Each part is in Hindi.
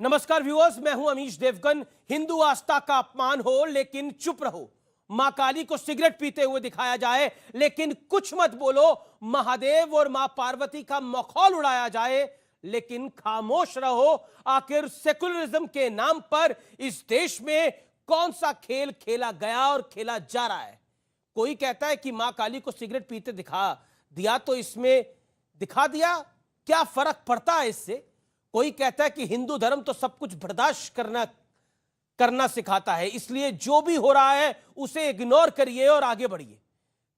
नमस्कार व्यूअर्स, मैं हूं अमीश देवगन। हिंदू आस्था का अपमान हो लेकिन चुप रहो। मां काली को सिगरेट पीते हुए दिखाया जाए लेकिन कुछ मत बोलो। महादेव और मां पार्वती का मखौल उड़ाया जाए लेकिन खामोश रहो। आखिर सेकुलरिज्म के नाम पर इस देश में कौन सा खेल खेला गया और खेला जा रहा है? कोई कहता है कि मां काली को सिगरेट पीते दिखा दिया तो इसमें दिखा दिया, क्या फर्क पड़ता है इससे? कोई कहता है कि हिंदू धर्म तो सब कुछ बर्दाश्त करना सिखाता है, इसलिए जो भी हो रहा है उसे इग्नोर करिए और आगे बढ़िए।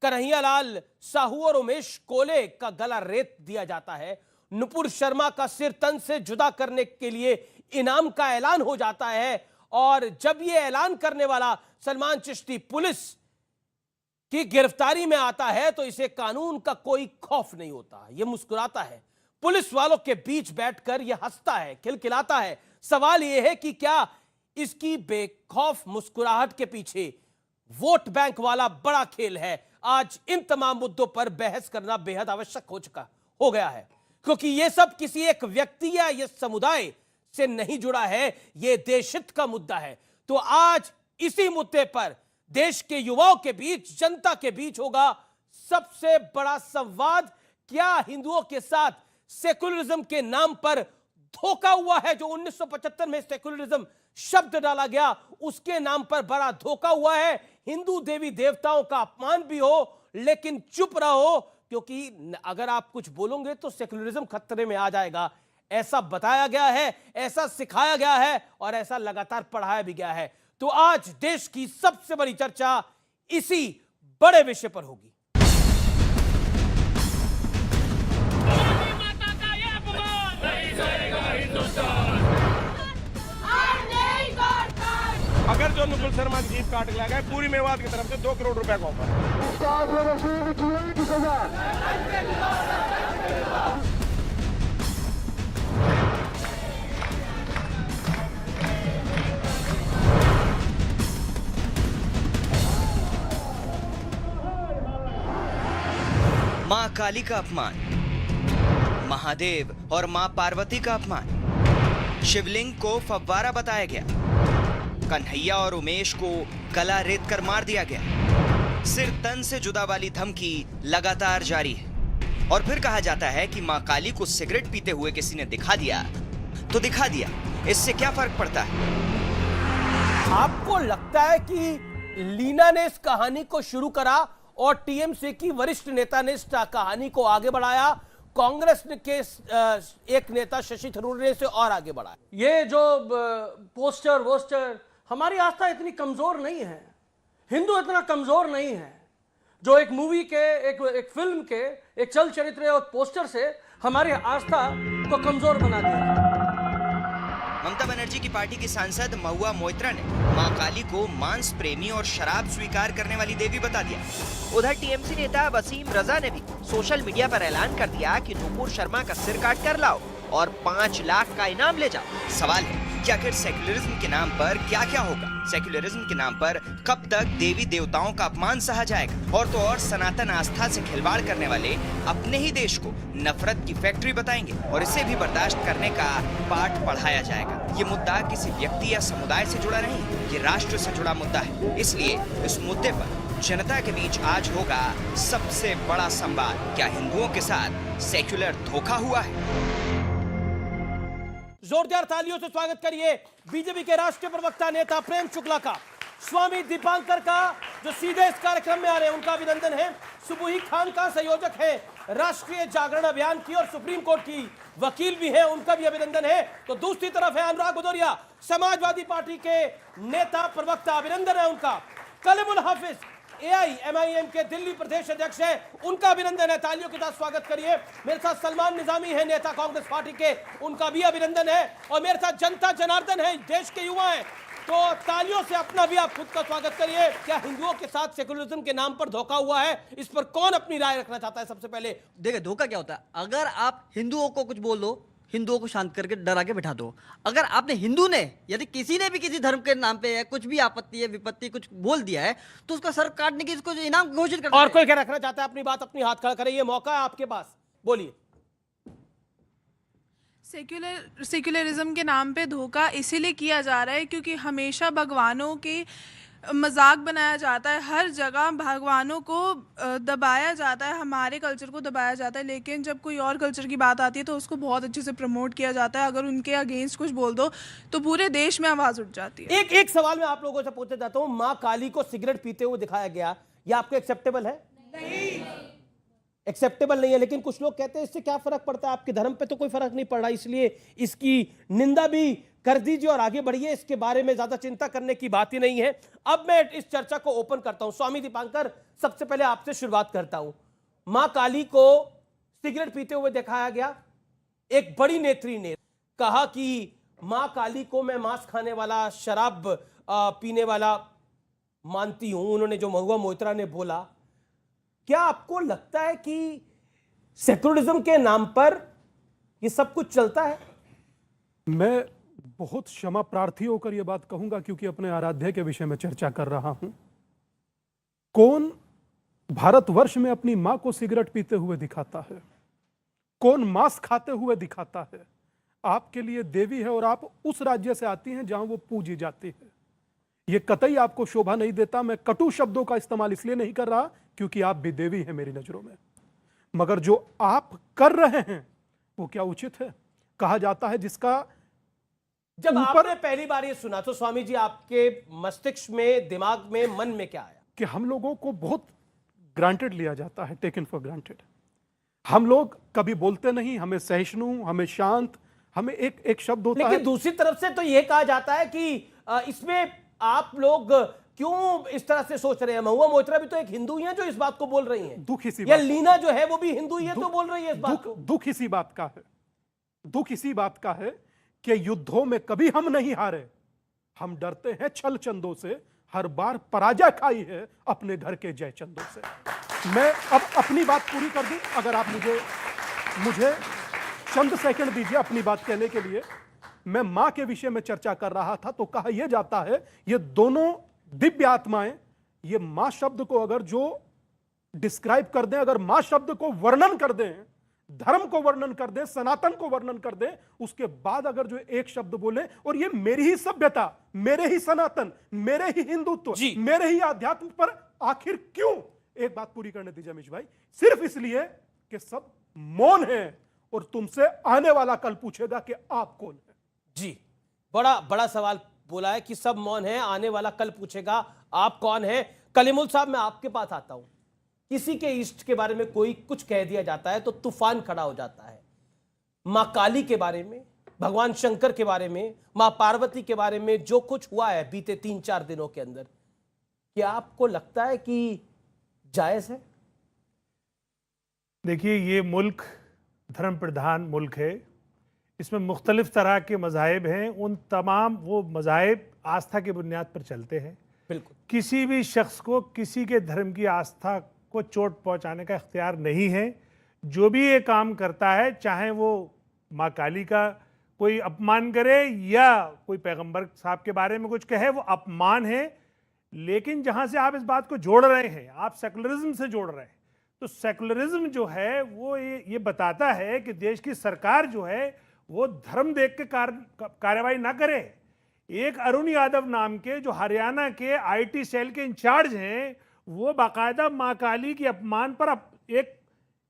कन्हैयालाल साहू और उमेश कोले का गला रेत दिया जाता है। नुपुर शर्मा का सिर तन से जुदा करने के लिए इनाम का ऐलान हो जाता है, और जब यह ऐलान करने वाला सलमान चिश्ती पुलिस की गिरफ्तारी में आता है तो इसे कानून का कोई खौफ नहीं होता। यह मुस्कुराता है, पुलिस वालों के बीच बैठकर यह हंसता है, खिलखिलाता है। सवाल यह है कि क्या इसकी बेखौफ मुस्कुराहट के पीछे वोट बैंक वाला बड़ा खेल है? आज इन तमाम मुद्दों पर बहस करना बेहद आवश्यक हो गया है, क्योंकि यह सब किसी एक व्यक्ति या यह समुदाय से नहीं जुड़ा है, यह देशहित का मुद्दा है। तो आज इसी मुद्दे पर देश के युवाओं के बीच, जनता के बीच होगा सबसे बड़ा संवाद। क्या हिंदुओं के साथ सेकुलरिज्म के नाम पर धोखा हुआ है? जो 1975 में सेकुलरिज्म शब्द डाला गया, उसके नाम पर बड़ा धोखा हुआ है। हिंदू देवी देवताओं का अपमान भी हो लेकिन चुप रहो, क्योंकि अगर आप कुछ बोलोगे तो सेकुलरिज्म खतरे में आ जाएगा। ऐसा बताया गया है, ऐसा सिखाया गया है और ऐसा लगातार पढ़ाया भी गया है। तो आज देश की सबसे बड़ी चर्चा इसी बड़े विषय पर होगी। अगर जो नुपुर शर्मा की जीप काट लिया गया, पूरी मेवात की तरफ से 2 करोड़ रुपए का ऑफर। मां काली का अपमान, महादेव और मां पार्वती का अपमान, शिवलिंग को फव्वारा बताया गया, कन्हैया और उमेश को गला रेत कर मार दिया गया, सिर तन से जुदा वाली धमकी लगातार जारी है। और फिर कहा जाता है कि मां काली को सिगरेट पीते हुए किसी ने दिखा दिया तो दिखा दिया, इससे क्या फर्क पड़ता है? आपको लगता है कि लीना ने इस कहानी को शुरू करा और टीएमसी की वरिष्ठ नेता ने इस कहानी को आगे बढ़ाया? कांग्रेस के एक नेता शशि थरूर ने इसे और आगे बढ़ाया। ये जो पोस्टर हमारी आस्था इतनी कमजोर नहीं है, हिंदू इतना कमजोर नहीं है जो एक मूवी के, एक फिल्म के, एक चल चरित्र और पोस्टर से हमारी आस्था को कमजोर बना दिया। ममता बनर्जी की पार्टी की सांसद महुआ मोइत्रा ने मां काली को मांस प्रेमी और शराब स्वीकार करने वाली देवी बता दिया। उधर टीएमसी नेता वसीम रजा ने भी सोशल मीडिया पर ऐलान कर दिया कि नुपुर शर्मा का सिर काट कर लाओ और 5 लाख का इनाम ले जाओ। सवाल है कि आखिर सेक्युलरिज्म के नाम पर क्या क्या होगा? सेक्युलरिज्म के नाम पर कब तक देवी देवताओं का अपमान सहा जाएगा? और तो और सनातन आस्था से खिलवाड़ करने वाले अपने ही देश को नफरत की फैक्ट्री बताएंगे और इसे भी बर्दाश्त करने का पाठ पढ़ाया जाएगा। ये मुद्दा किसी व्यक्ति या समुदाय से जुड़ा नहीं, ये राष्ट्र से जुड़ा मुद्दा है। इसलिए इस मुद्दे पर जनता के बीच आज होगा सबसे बड़ा संवाद। क्या हिंदुओं के साथ सेक्युलर धोखा हुआ है? जोरदार तालियों से स्वागत करिए बीजेपी के राष्ट्रीय प्रवक्ता नेता प्रेम शुक्ला का, स्वामी दीपांकर का जो सीधे इस कार्यक्रम में आ रहे हैं, उनका अभिनंदन है। सुबुही खान का संयोजक है राष्ट्रीय जागरण अभियान की और सुप्रीम कोर्ट की वकील भी है, उनका भी अभिनंदन है। तो दूसरी तरफ है अनुराग भदौरिया, समाजवादी पार्टी के नेता प्रवक्ता, अभिनंदन है उनका। कलीमुल हाफिज एआईएमआईएम के दिल्ली प्रदेश अध्यक्ष है, उनका अभिनंदन है। तालियों के साथ स्वागत करिए। मेरे साथ सलमान निजामी है, नेता कांग्रेस पार्टी के, उनका भी अभिनंदन है। और मेरे साथ जनता जनार्दन है, देश के युवा हैं, तो तालियों से अपना भी आप खुद का स्वागत करिए। क्या हिंदुओं के साथ सेकुलरिज्म के नाम पर धोखा हुआ है? इस पर कौन अपनी राय रखना चाहता है? सबसे पहले देखिए, धोखा क्या होता है? अगर आप हिंदुओं को कुछ बोल दो, हिंदुओं को शांत करके डरा के बिठा दो। अगर आपने हिंदू ने, यदि किसी ने भी किसी धर्म के नाम पे कुछ भी आपत्ति है, विपत्ति कुछ बोल दिया है, तो उसका सर काटने की इसको इनाम घोषित कर। और कोई क्या रखना चाहता है अपनी बात? अपनी हाथ खड़ा करें, ये मौका है आपके पास, बोलिए। सेक्युलरिज्म के नाम पे धोखा इसीलिए किया जा रहा है क्योंकि हमेशा भगवानों की मजाक बनाया जाता है, हर जगह भगवानों को दबाया जाता है, हमारे कल्चर को दबाया जाता है, लेकिन जब कोई और कल्चर की बात आती है तो उसको बहुत अच्छे से प्रमोट किया जाता है। अगर उनके अगेंस्ट कुछ बोल दो तो पूरे देश में आवाज उठ जाती है। एक सवाल मैं आप लोगों से पूछना चाहता हूं, मां काली को सिगरेट पीते हुए दिखाया गया, यह आपको एक्सेप्टेबल है? नहीं, एक्सेप्टेबल नहीं है। लेकिन कुछ लोग कहते हैं इससे क्या फर्क पड़ता है, आपके धर्म पे तो कोई फर्क नहीं पड़ रहा, इसलिए इसकी निंदा भी कर दीजिए और आगे बढ़िए, इसके बारे में ज्यादा चिंता करने की बात ही नहीं है। अब मैं इस चर्चा को ओपन करता हूं। स्वामी दीपांकर, सबसे पहले आपसे शुरुआत करता हूं। मां काली को सिगरेट पीते हुए दिखाया गया, एक बड़ी नेत्री ने कहा कि मां काली को मैं मांस खाने वाला, शराब पीने वाला मानती हूं, उन्होंने जो महुआ मोइत्रा ने बोला। क्या आपको लगता है कि सेक्युलरिज्म के नाम पर यह सब कुछ चलता है? मैं बहुत क्षमा प्रार्थी होकर यह बात कहूंगा क्योंकि अपने आराध्य के विषय में चर्चा कर रहा हूं। कौन भारतवर्ष में अपनी मां को सिगरेट पीते हुए दिखाता है? कौन मांस खाते हुए दिखाता है? आपके लिए देवी है और आप उस राज्य से आती हैं जहां वो पूजी जाती है। यह कतई आपको शोभा नहीं देता। मैं कटु शब्दों का इस्तेमाल इसलिए नहीं कर रहा क्योंकि आप भी देवी हैं मेरी नजरों में, मगर जो आप कर रहे हैं वो क्या उचित है? कहा जाता है जिसका जब आपने पहली बार ये सुना तो स्वामी जी आपके मस्तिष्क में, दिमाग में, मन में क्या आया? कि हम लोगों को बहुत ग्रांटेड लिया जाता है, टेकन फॉर ग्रांटेड। हम लोग कभी बोलते नहीं, हमें सहिष्णु, हमें शांत, हमें एक शब्द होता है। लेकिन दूसरी तरफ से तो यह कहा जाता है कि इसमें आप लोग क्यों इस तरह से सोच रहे हैं? महुआ मोइत्रा भी तो एक हिंदू ही है जो इस बात को बोल रही हैं। दुख इसी या लीना जो है वो भी हिंदू ही है तो बोल रही है इस बात को। दुख इसी बात का है, दुख इसी बात का है कि युद्धों में कभी हम नहीं हारे। हम डरते हैं छल चंदों से, हर बार पराजय खाई है अपने घर के जय चंदों से। मैं अब अपनी बात पूरी कर दूं, अगर आप मुझे चंद सेकंड दीजिए अपनी बात कहने के लिए। मैं मां के विषय में चर्चा कर रहा था तो कहा यह जाता है ये दोनों दिव्य आत्माएं, ये मां शब्द को अगर जो डिस्क्राइब कर दें, अगर मां शब्द को वर्णन कर दें, धर्म को वर्णन कर दें, सनातन को वर्णन कर दें, उसके बाद अगर जो एक शब्द बोले और ये मेरी ही सभ्यता, मेरे ही सनातन, मेरे ही हिंदुत्व, मेरे ही आध्यात्म पर आखिर क्यों? एक बात पूरी करने दीजिए अमीश भाई। सिर्फ इसलिए कि सब मौन है और तुमसे आने वाला कल पूछेगा कि आप कौन है। जी, बड़ा सवाल बोला है कि सब मौन है, आने वाला कल पूछेगा आप कौन है। कलीमुल साहब, मैं आपके पास आता हूं। किसी के इष्ट के बारे में कोई कुछ कह दिया जाता है तो तूफान खड़ा हो जाता है। मां काली के बारे में, भगवान शंकर के बारे में, मां पार्वती के बारे में जो कुछ हुआ है बीते 3-4 दिनों के अंदर, क्या आपको लगता है कि जायज है? देखिए, ये मुल्क धर्म प्रधान मुल्क है। इसमें मुख्तलिफ तरह के मज़ाहिब हैं। उन तमाम वो मज़ाहिब आस्था की बुनियाद पर चलते हैं। बिल्कुल, किसी भी शख्स को किसी के धर्म की आस्था को चोट पहुंचाने का इख्तियार नहीं है। जो भी ये काम करता है, चाहे वो माँ काली का कोई अपमान करे या कोई पैगंबर साहब के बारे में कुछ कहे, वो अपमान है। लेकिन जहाँ से आप इस बात को जोड़ रहे हैं, आप सेकुलरिज्म से जोड़ रहे हैं, तो सेकुलरिज्म जो है वो ये बताता है कि देश की सरकार जो है वो धर्म देख के कार्रवाई ना करे। एक अरुण यादव नाम के जो हरियाणा के आईटी सेल के इंचार्ज हैं, वो बाकायदा माँ काली की अपमान पर एक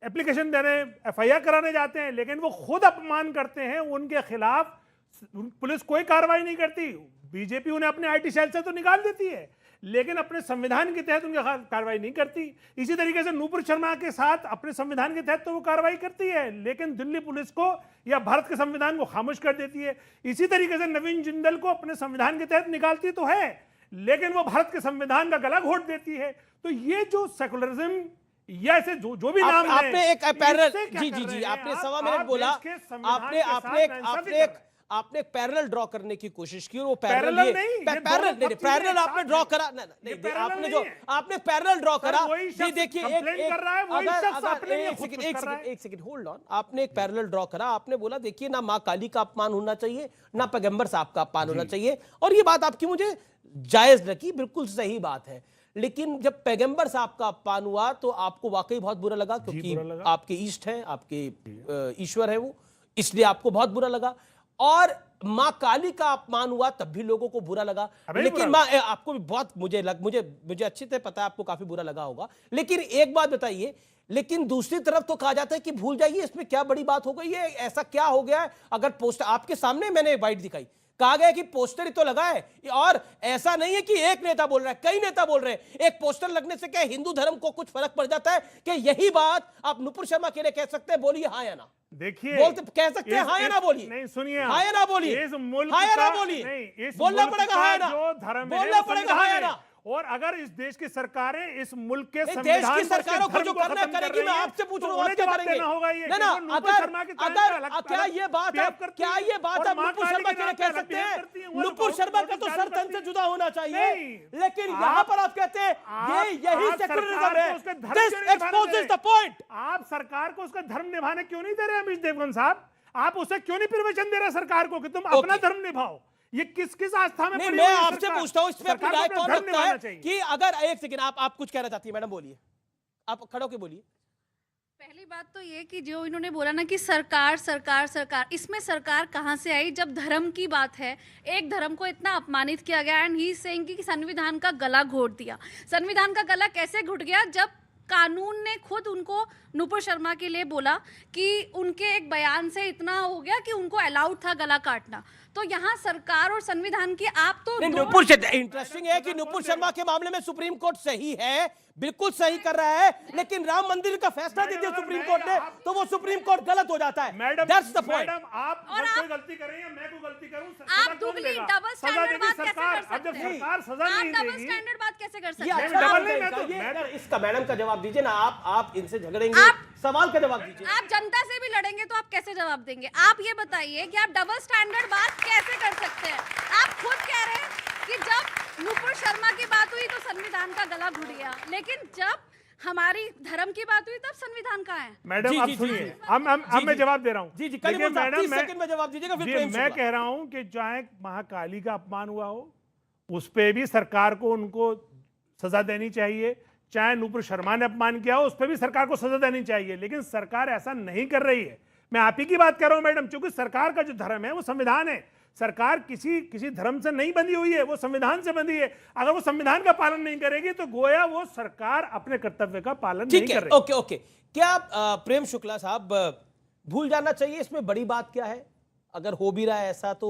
एप्लीकेशन देने, एफआईआर कराने जाते हैं, लेकिन वो खुद अपमान करते हैं। उनके खिलाफ पुलिस कोई कार्रवाई नहीं करती। बीजेपी उन्हें अपने आईटी सेल से तो निकाल देती है, लेकिन अपने संविधान के तहत उनके खिलाफ कार्रवाई नहीं करती। इसी तरीके से नूपुर शर्मा के साथ अपने संविधान के तहत तो वो कार्रवाई करती है, लेकिन दिल्ली पुलिस को या भारत के संविधान को खामोश कर देती है। इसी तरीके से नवीन जिंदल को अपने संविधान के तहत निकालती तो है, लेकिन वो भारत के संविधान का गला घोट देती है। तो ये जो सेकुलरिज्म या ऐसे जो भी नाम आपने एक पैरेलल, जी आपने 1.25 मिनट बोला, आपने एक पैरेलल ड्रॉ करने की कोशिश की और वो पैरेलल आपने ड्रॉ करा। आपने पैरेलल ड्रॉ करा। ये देखिए, एक सेकंड होल्ड ऑन। आपने एक पैरेलल ड्रॉ करा। आपने बोला देखिए, ना मां काली का अपमान होना चाहिए, ना पैगंबर साहब का अपमान होना चाहिए, और ये बात आपकी मुझे जायज लगी, बिल्कुल सही बात है। लेकिन जब पैगंबर साहब का अपमान हुआ तो आपको वाकई बहुत बुरा लगा, क्योंकि आपके ईष्ट हैं, आपके ईश्वर है वो। इसलिए आपको बहुत बुरा लगा, और मां काली का अपमान हुआ तब भी लोगों को बुरा लगा। अबे लेकिन बुरा आपको भी बहुत मुझे अच्छे से पता है आपको काफी बुरा लगा होगा। लेकिन एक बात बताइए, लेकिन दूसरी तरफ तो कहा जाता है कि भूल जाइए, इसमें क्या बड़ी बात हो गई है, ऐसा क्या हो गया है? अगर पोस्टर आपके सामने मैंने बाइट दिखाई, कहा गया कि पोस्टर ही तो लगा है, और ऐसा नहीं है कि एक नेता बोल रहा है, कई नेता बोल रहे हैं। एक पोस्टर लगने से क्या हिंदू धर्म को कुछ फर्क पड़ जाता है? कि यही बात आप नुपुर शर्मा के लिए कह सकते हैं, बोलिए हाँ या ना। देखिए, बोलते कह सकते हैं हाँ या ना बोलिए। नहीं सुनिए, हाँ या ना बोलिए, इस मुल्क हाँ या ना का- बोलिए, नहीं, इस बोलना मुल्क पड़ेगा का हाँ या ना, जो धर्म है, बोलना वो पड़ेगा संविधान हाँ या है। ना। और अगर इस देश की सरकारें इस मुल्क के देश संविधान की को, उसके सरकारों को धर्म जो को करना खत्म कर करेगी, रही मैं है, आपसे पूछ तो रहा हूं, उन्हें आप क्या जवाब करेंगे? देना होगा। ये ना ना, क्योंकि नुपुर शर्मा की तरह अलग- क्या अलग ये बात behave आप करती क्या हैं ये बात और आप माँ नुपुर काली शर्मा के के लिए नाम पे कह अलग सकते behave हैं? करती हैं, वो नुपुर लोग शर्मा का बहुत तो जान सर तन करती से हैं। जुदा होना चाहिए, नहीं, लेकिन यहाँ पर आप कहते हैं यही आप सेक्युलरिज्म सरकार है। को उसका धर्म दिस क्यों नहीं निभाने एक्सपोजेस दे द रहे? पॉइंट। आप सरकार को उसका धर्म निभाने क्यों नहीं दे रहे अमीश देवगन साहब? आप उसे क्यों नहीं प्रवचन दे रहे सरकार को कि तुम अपना धर्म निभाओ? ये किस आस्था में नहीं, पड़ी मैं हुई है आपसे सरकार? पूछता हूं, इसमें अपनी सरकार को राय अपना कौन धर्म रखता निभाना है चाहिए। कि अगर एक सेकंड आप कुछ कहना चाहती है मैडम, बोलिए, आप खड़े होकर बोलिए। पहली बात तो ये कि जो इन्होंने बोला ना कि सरकार सरकार सरकार, इसमें सरकार कहाँ से आई जब धर्म की बात है? एक धर्म को इतना अपमानित किया गया एंड ही सेइंग कि संविधान का गला घोट दिया। संविधान का गला कैसे घुट गया? जब कानून ने खुद उनको नुपुर शर्मा के लिए बोला कि उनके एक बयान से इतना हो गया कि उनको अलाउड था गला काटना। तो यहाँ सरकार और संविधान की आप तो नुपुर इंटरेस्टिंग है कि नुपुर शर्मा के मामले में सुप्रीम कोर्ट सही है, बिल्कुल सही कर रहा है, लेकिन राम मंदिर का फैसला दे दिया सुप्रीम कोर्ट ने, तो वो सुप्रीम कोर्ट गलत हो जाता है। Madam, that's the point. Madam, आप और कोई आप- गलती करें या मैं कोई गलती करूं, आप दुगली डबल स्टैंडर्ड बात कैसे कर अब जब सकते हैं? सरकार सजा आप नहीं डबल देगी, स्टैंडर्ड बात कैसे कर सकते ये हैं? अच्छा डबल हो नहीं, जाएगा। मैं तो- ये मैं- अगर इसका मैडम का जवाब दीजिए ना, आप इनसे झगड़ेंगे, आप- सवाल का जवाब दीजिए। आप जनता से भी लड़ेंगे तो आप कैसे जवाब देंगे? आप ये बताइए कि आप डबल स्टैंडर्ड बात कैसे कर सकते हैं? आप खुद कह रहे हैं कि जब नुपुर शर्मा की बात हुई तो संविधान का गला घुट गया, लेकिन जब हमारी धर्म की बात हुई तब संविधान कहाँ है? मैडम जी, अब जी, सुनिए, जी, अब मैं जवाब दे रहा हूँ। जी, देखिए, करीब मैडम, 30 मैं- सेकंड में जवाब दीजिएगा, फिर जी, प्रेम मैं शुक्ला। कह रहा हूं कि चाहे महाकाली का अपमान हुआ हो, उस पे भी सरकार को उनको सजा देनी चाहिए। चाहे नुपुर शर्मा ने अपमान किया हो, उस पे भी सरकार को सजा देनी चाहिए। लेकिन सरकार ऐसा नहीं कर रही है। मैं आप ही की बात कर रहा हूं मैडम, क्योंकि सरकार का जो धर्म है वो संविधान है। सरकार किसी धर्म से नहीं बंधी हुई है, वो संविधान से बंधी है। अगर वो संविधान का पालन नहीं करेगी तो गोया वो सरकार अपने कर्तव्य का पालन नहीं ठीक कर है, रही। Okay okay. क्या प्रेम शुक्ला साहब, भूल जाना चाहिए, इसमें बड़ी बात क्या है? अगर हो भी रहा है ऐसा तो